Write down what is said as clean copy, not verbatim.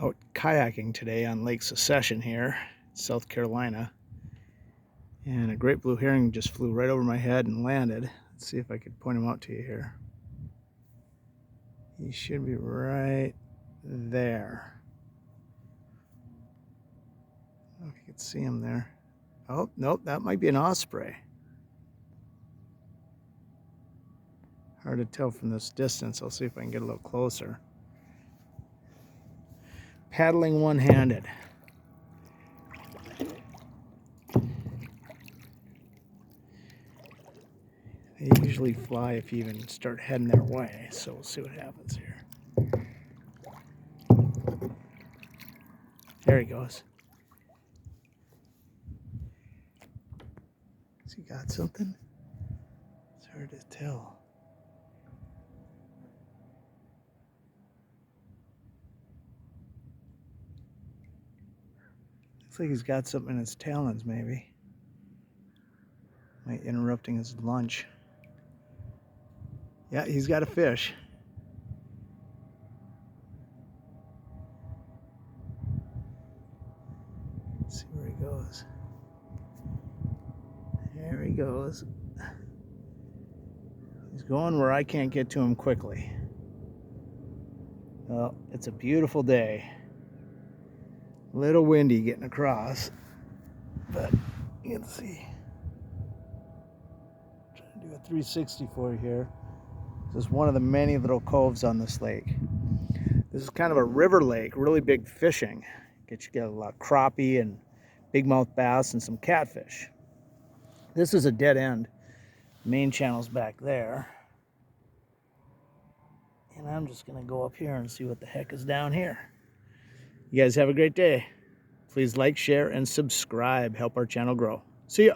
Out kayaking today on Lake Secession here, South Carolina. And a great blue heron just flew right over my head and landed. Let's see if I could point him out to you here. He should be right there. I don't know if you can see him there. Oh, nope, that might be an osprey. Hard to tell from this distance. I'll see if I can get a little closer. Paddling one-handed. They usually fly if you even start heading their way, so we'll see what happens here. There he goes. Has he got something? It's hard to tell. Looks like he's got something in his talons, maybe. Might be interrupting his lunch. Yeah, he's got a fish. Let's see where he goes. There he goes. He's going where I can't get to him quickly. Well, it's a beautiful day. A little windy getting across, but you can see. I'm trying to do a 360 for you here. This is one of the many little coves on this lake. This is kind of a river lake, really big fishing. You get a lot of crappie and bigmouth bass and some catfish. This is a dead end. Main channel's back there. And I'm just gonna go up here and see what the heck is down here. You guys have a great day. Please like, share, and subscribe. Help our channel grow. See ya.